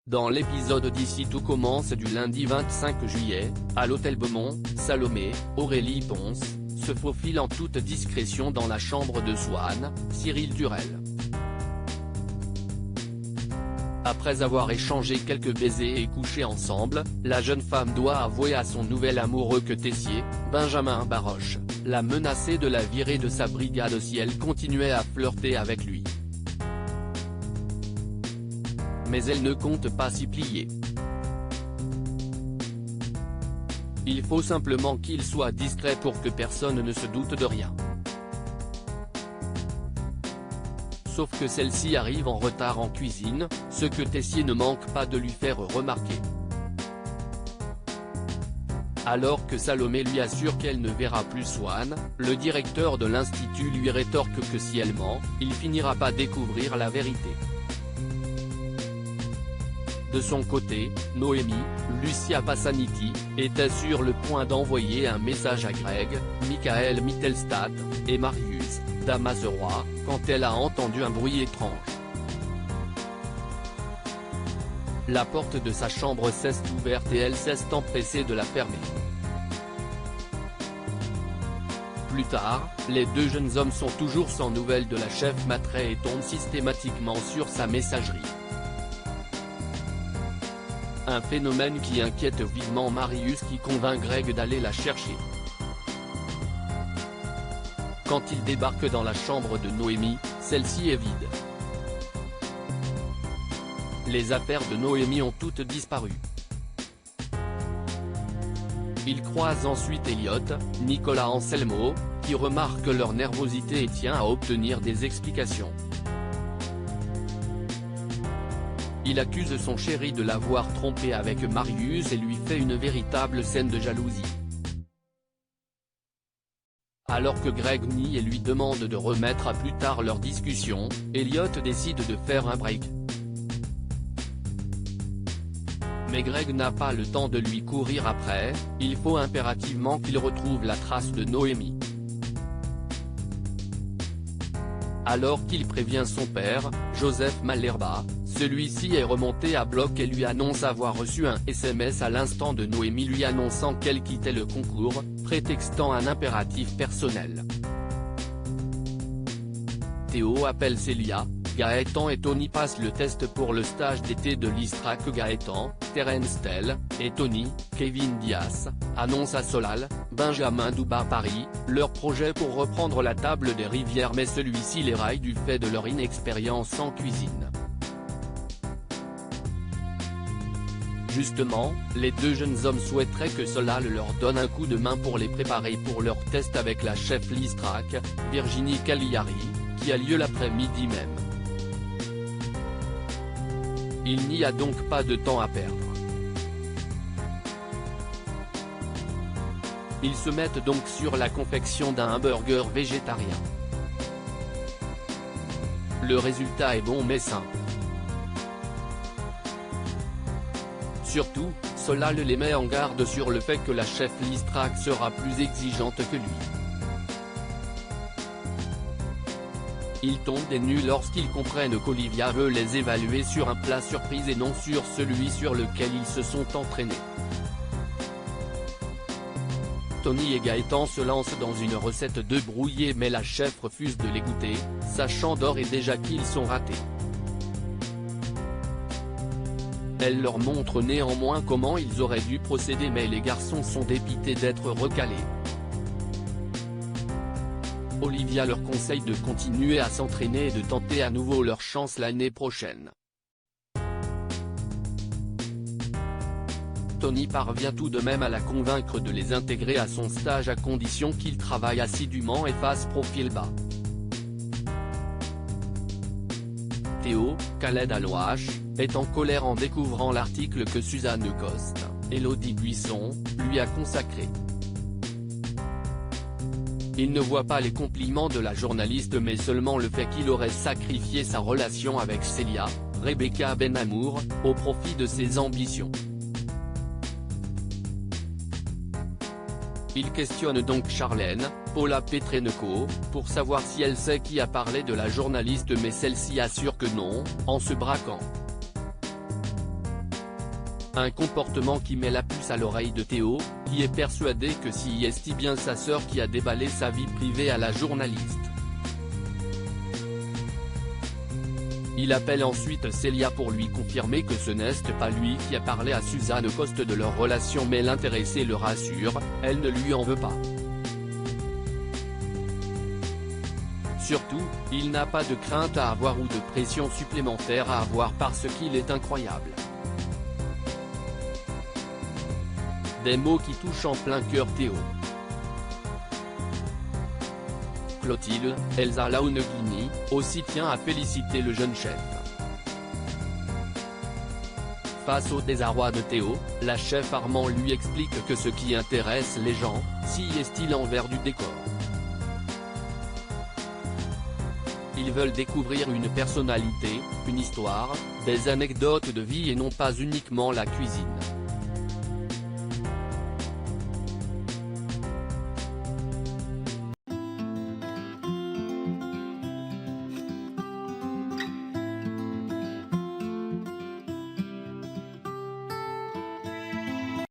Dans l'épisode d'Ici tout commence du lundi 25 juillet, à l'hôtel Beaumont, Salomé, Aurélie Ponce, se faufile en toute discrétion dans la chambre de Swan, Cyril Durel. Après avoir échangé quelques baisers et couché ensemble, la jeune femme doit avouer à son nouvel amoureux que Tessier, Benjamin Baroche, l'a menacé de la virer de sa brigade si elle continuait à flirter avec lui. Mais elle ne compte pas s'y plier. Il faut simplement qu'il soit discret pour que personne ne se doute de rien. Sauf que celle-ci arrive en retard en cuisine, ce que Tessier ne manque pas de lui faire remarquer. Alors que Salomé lui assure qu'elle ne verra plus Swan, le directeur de l'institut lui rétorque que si elle ment, il finira par découvrir la vérité. De son côté, Noémie, Lucia Passaniti, était sur le point d'envoyer un message à Greg, Michael Mittelstadt, et Marius, Damazeroy, quand elle a entendu un bruit étrange. La porte de sa chambre s'est ouverte et elle s'est empressée de la fermer. Plus tard, les deux jeunes hommes sont toujours sans nouvelles de la chef Matrey et tombent systématiquement sur sa messagerie. Un phénomène qui inquiète vivement Marius qui convainc Greg d'aller la chercher. Quand il débarque dans la chambre de Noémie, celle-ci est vide. Les affaires de Noémie ont toutes disparu. Il croise ensuite Elliot, Nicolas Anselmo, qui remarque leur nervosité et tient à obtenir des explications. Il accuse son chéri de l'avoir trompé avec Marius et lui fait une véritable scène de jalousie. Alors que Greg nie et lui demande de remettre à plus tard leur discussion, Elliot décide de faire un break. Mais Greg n'a pas le temps de lui courir après, il faut impérativement qu'il retrouve la trace de Noémie. Alors qu'il prévient son père, Joseph Malherba, celui-ci est remonté à bloc et lui annonce avoir reçu un SMS à l'instant de Noémie lui annonçant qu'elle quittait le concours, prétextant un impératif personnel. Théo appelle Célia, Gaëtan et Tony passent le test pour le stage d'été de l'Istrac. Gaëtan, Terence Tell, et Tony, Kevin Dias, annoncent à Solal, Benjamin Douba Paris, leur projet pour reprendre la table des rivières mais celui-ci les raille du fait de leur inexpérience en cuisine. Justement, les deux jeunes hommes souhaiteraient que Solal leur donne un coup de main pour les préparer pour leur test avec la chef l'Istrac, Virginie Cagliari, qui a lieu l'après-midi même. Il n'y a donc pas de temps à perdre. Ils se mettent donc sur la confection d'un hamburger végétarien. Le résultat est bon mais simple. Surtout, Solal les met en garde sur le fait que la chef l'Istrac sera plus exigeante que lui. Ils tombent des nues lorsqu'ils comprennent qu'Olivia veut les évaluer sur un plat surprise et non sur celui sur lequel ils se sont entraînés. Tony et Gaëtan se lancent dans une recette d'œufs brouillés mais la chef refuse de les goûter, sachant d'ores et déjà qu'ils sont ratés. Elle leur montre néanmoins comment ils auraient dû procéder mais les garçons sont dépités d'être recalés. Olivia leur conseille de continuer à s'entraîner et de tenter à nouveau leur chance l'année prochaine. Tony parvient tout de même à la convaincre de les intégrer à son stage à condition qu'ils travaillent assidûment et fassent profil bas. Théo, Khaled Alouache, est en colère en découvrant l'article que Suzanne Coste, Élodie Buisson, lui a consacré. Il ne voit pas les compliments de la journaliste mais seulement le fait qu'il aurait sacrifié sa relation avec Célia, Rebecca Benamour, au profit de ses ambitions. Il questionne donc Charlène, Paula Petrenko, pour savoir si elle sait qui a parlé de la journaliste mais celle-ci assure que non, en se braquant. un comportement qui met la puce à l'oreille de Théo, qui est persuadé que c'est bien sa sœur qui a déballé sa vie privée à la journaliste. Il appelle ensuite Célia pour lui confirmer que ce n'est pas lui qui a parlé à Suzanne Coste de leur relation, mais l'intéressé le rassure, elle ne lui en veut pas. Surtout, il n'a pas de crainte à avoir ou de pression supplémentaire à avoir parce qu'il est incroyable. Des mots qui touchent en plein cœur Théo. Clotilde, Elsa Launeghini, aussi tient à féliciter le jeune chef. Face au désarroi de Théo, la chef Armand lui explique que ce qui intéresse les gens, c'est l'envers du décor. Ils veulent découvrir une personnalité, une histoire, des anecdotes de vie et non pas uniquement la cuisine.